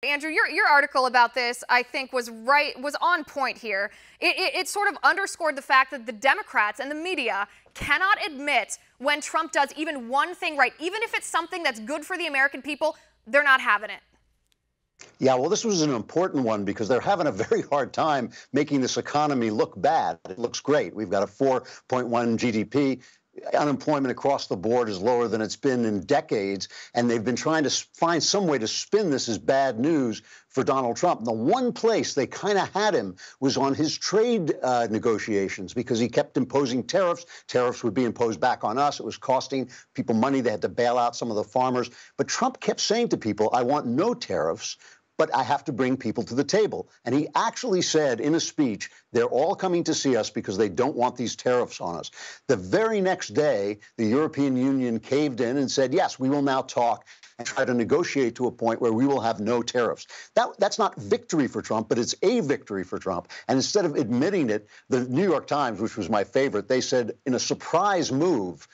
Andrew, your article about this, I think, was on point here. It sort of underscored the fact that the Democrats and the media cannot admit when Trump does even one thing right. Even if it's something that's good for the American people, they're not having it. Yeah, well, this was an important one because they're having a very hard time making this economy look bad. It looks great. We've got a 4.1 GDP. Unemployment across the board is lower than it's been in decades, and they've been trying to find some way to spin this as bad news for Donald Trump. And the one place they kind of had him was on his trade negotiations, because he kept imposing tariffs. Tariffs would be imposed back on us. It was costing people money. They had to bail out some of the farmers. But Trump kept saying to people, I want no tariffs, but I have to bring people to the table. And he actually said in a speech, they're all coming to see us because they don't want these tariffs on us. The very next day, the European Union caved in and said, yes, we will now talk and try to negotiate to a point where we will have no tariffs. That's not victory for Trump, but it's a victory for Trump. And instead of admitting it, the New York Times, which was my favorite, they said, in a surprise move,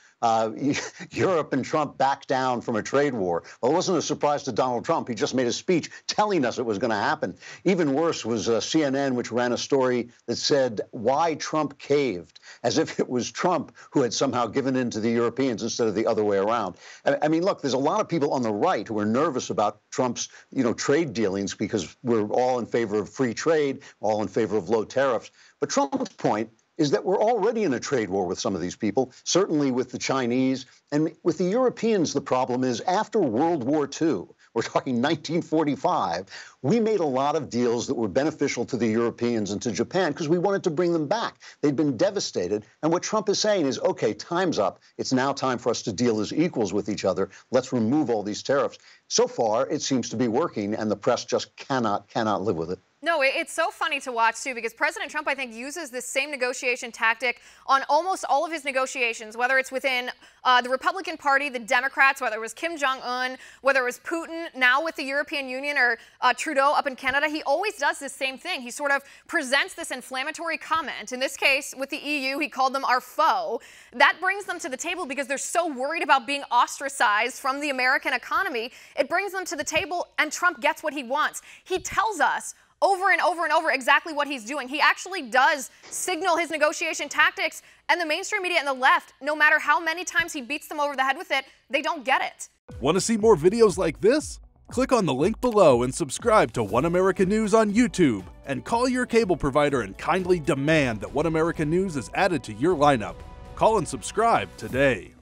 Europe and Trump backed down from a trade war. Well, it wasn't a surprise to Donald Trump. He just made a speech telling us it was going to happen. Even worse was CNN, which ran a story that said why Trump caved, as if it was Trump who had somehow given in to the Europeans instead of the other way around. I mean, look, there's a lot of people on the right who are nervous about Trump's, trade dealings because we're all in favor of free trade, all in favor of low tariffs. But Trump's point is that we're already in a trade war with some of these people, certainly with the Chinese. And with the Europeans, the problem is after World War II, we're talking 1945, we made a lot of deals that were beneficial to the Europeans and to Japan because we wanted to bring them back. They'd been devastated. And what Trump is saying is, OK, time's up. It's now time for us to deal as equals with each other. Let's remove all these tariffs. So far, it seems to be working, and the press just cannot live with it. No, it's so funny to watch, too, because President Trump, I think, uses this same negotiation tactic on almost all of his negotiations, whether it's within the Republican Party, the Democrats, whether it was Kim Jong-un, whether it was Putin, now with the European Union, or Trudeau up in Canada. He always does this same thing. He sort of presents this inflammatory comment. In this case, with the EU, he called them our foe. That brings them to the table because they're so worried about being ostracized from the American economy. It brings them to the table, and Trump gets what he wants. He tells us over and over and over exactly what he's doing. He actually does signal his negotiation tactics, and the mainstream media and the left, no matter how many times he beats them over the head with it, they don't get it. Want to see more videos like this? Click on the link below and subscribe to One American News on YouTube, and call your cable provider and kindly demand that One American News is added to your lineup. Call and subscribe today.